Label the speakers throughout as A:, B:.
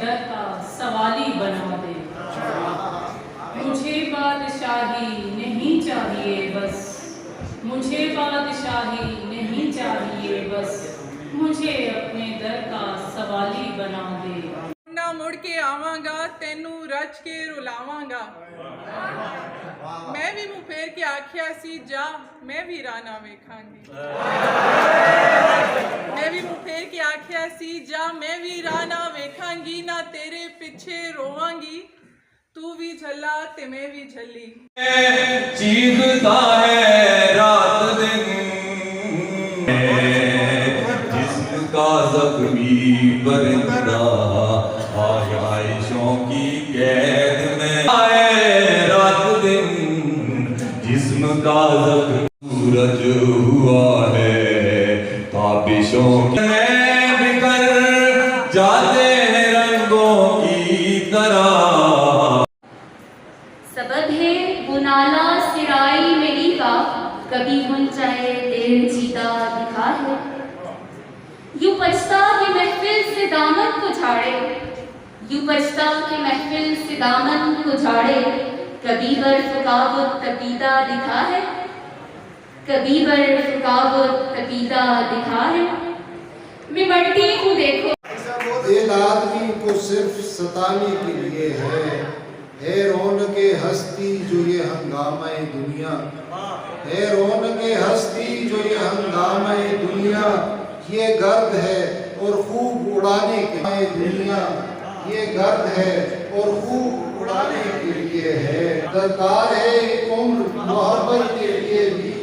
A: दर का सवाली बना दे। मुझे बादशाही नहीं चाहिए बस, मुझे बादशाही नहीं चाहिए बस, मुझे अपने दर का सवाली बना दे।
B: ना मुड़ के आवांगा तेनू रच के रुलावांगा। मैं भी मुँह फेर के आख्या सी जा मैं भी राना वेखांगी। मैं भी मुँह फेर के आख्या सी जा मैं भी राना वेखांगी। ना तेरे पीछे रोवांगी, तू भी झल्ला ते मैं भी झल्ली।
C: चीखता है रात दिन जिसका जख्मी परिंदा आयाइशों की कैद में आए। रात दिन जिस्म का जख्म सूरज हुआ है ताबिशों में बिखर जाते हैं रंगों की तरह।
D: सबब है वो नाला सिराई मेरी का, कभी गुंचाए देर जीता दिखा है। यूं पछता कि महफिल से दामन को झाड़े, यूं पछता कि महफिल से दामन को झाड़े। कभी बर्फ का बुत तपीदा दिखा है, कभी बर्फ का बुत तपीदा दिखा है। मैं मरती हूँ देखो।
E: एक आदमी को सिर्फ सताने के लिए है रौनके हस्ती जो ये हंगामे दुनिया, है रौनके हस्ती जो ये हंगामे दुनिया। ये गर्द है और खूब उड़ाने के लिए दुनिया, ये गर्द है और खूब उड़ाने के लिए है। दरकार है एक उम्र मोहब्बत के लिए भी,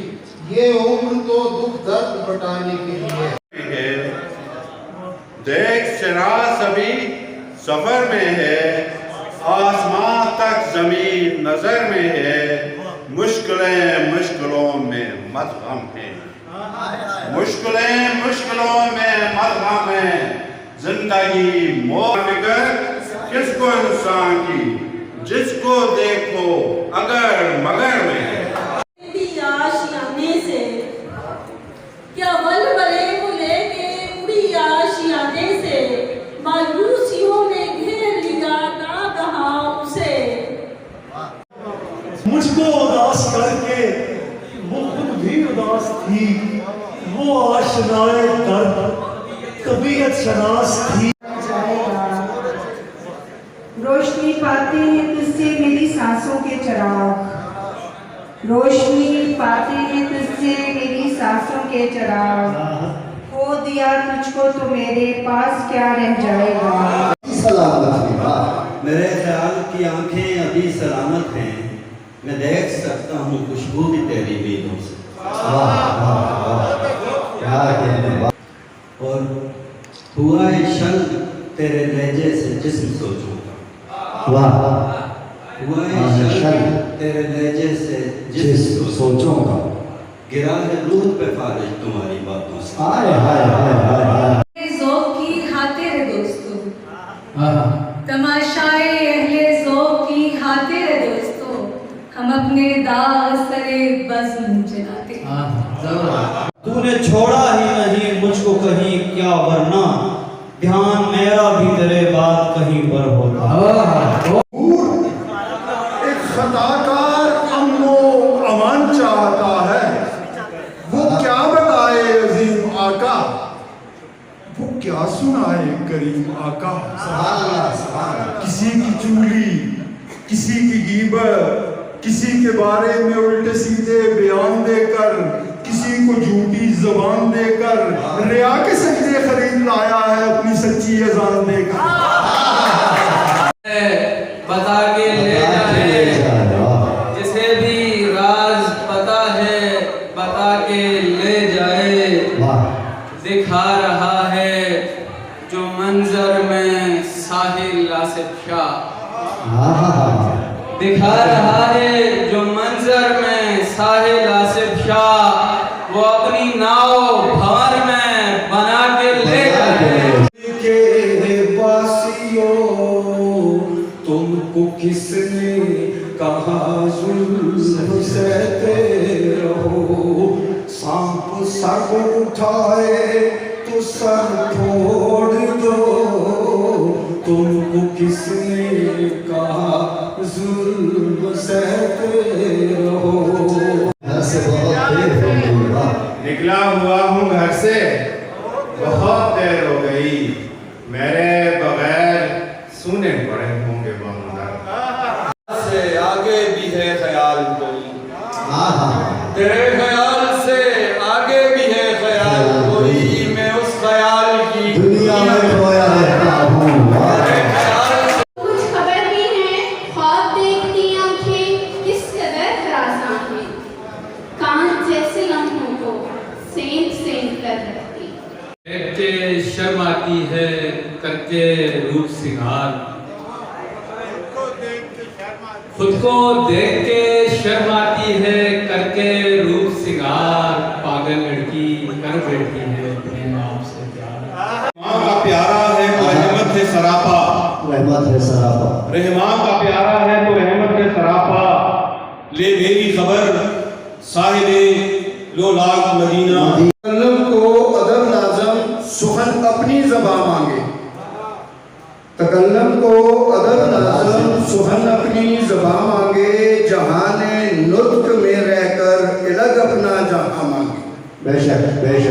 E: ये उम्र तो दुख दर्द बटाने के लिए है।
F: देख सिराज अभी सफर में है, आसमां तक जमीन नजर में है। मुश्किलें मुश्किलों में मदगम है, मुश्किलें मुश्किलों में मदगम है। जिंदगी मौत फिकर किसको इंसान की, जिसको देखो अगर मगर में है।
G: आशियाने से क्या वलवले को लेके उड़ी आशियाने से, मायूसियों ने घेर लिया कहा उसे।
H: मुझको उदास करके वो खुद भी उदास थी, वो आशनाए दर्द तबीयत शनास थी।
I: रोशनी पाते हैं तुझसे मेरी सांसों के चिराग, रोशनी पाते हैं तुझसे मेरी सांसों के चिराग। खो दिया तुझको तो मेरे पास क्या रह जाएगा।
J: मेरे ख्याल की आंखें अभी सलामत हैं, मैं देख सकता हूँ खुशबू भी तेरी नींदों से। और हुआ है शंख तेरे लहजे से जिस्म सोचूंगा। हुआ है शंख तेरे लहजे से जिस्म सोचूंगा। गिरा है रूह पे फारिश तुम्हारी बातों से। हाय हाय हाय हाय।
G: ज़ौक़ की खातिर है दोस्तों, तमाशाए अहले ज़ौक़ की खातिर है दोस्तों। हम अपने दाग सरे बज़्म जलाते हैं।
J: तूने छोड़ा ही नहीं मुझको कहीं क्या, वरना ध्यान मेरा भी तेरे बाद कहीं पर होता।
E: एक खताकार अमनो अमान चाहता है, वो क्या बताए अजीम आका, वो क्या सुनाए करीम आका। किसी की चुगली, किसी की गीबत, किसी के बारे में उल्टे सीधे बयान देकर, किसी को झूठी जबान देकर, रिया के सजदे खरीद लाया है अपनी सच्ची अजान देकर।
C: बता के ले जाए जिसे भी राज पता है, बता के ले जाए। दिखा रहा है जो मंजर में साहिल आसिफ शाह, दिखा रहा है जो मंजर में साहिल आसिफ शाह। वो अपनी नाव भंवर में बना के ले जाए।
H: तुमको किसने कहा जुल्म सहते रहो, सांप सर उठाए तो सर फोड़ दो, तुमको किसने कहा जुल्म सहते रहो।
F: निकला हुआ हूँ घर से, बहुत देर हो गई, मेरे बगैर सुने पड़े होंगे बंदर।
C: से आगे भी है ख्याल कोई, तेरे ख्याल से आगे भी है ख्याल कोई, मैं उस ख्याल की
J: दुनिया में खोया रहता हूँ।
D: कुछ खबर भी है, ख्वाब देखती आंखें किस कदर हरासा है, कांच जैसे लम्हों को सेंध सेंध कर रखती।
C: देख के शर्म आती है करके रूप सिंगार, खुद को देख के शर्म आती है करके रूप सिंगार, पागल लड़की कर बैठी है अपने आप से प्यार।
F: माँ का प्यारा है तो रहमत है सरापा,
J: रहमत है सरापा,
F: रहमान का प्यारा है तो रहमत है सरापा, ले मेरी खबर साहिबे लो लाख मदीना।
E: तकल्लुम को अदब लाज़म सुखन अपनी ज़बां मांगे, तकल्लुम को अदब लाज़म सुखन अपनी ज़बां मांगे, जहाने नुत्क में रहकर इलग अपना जहां मांगे। बेशक बेशक।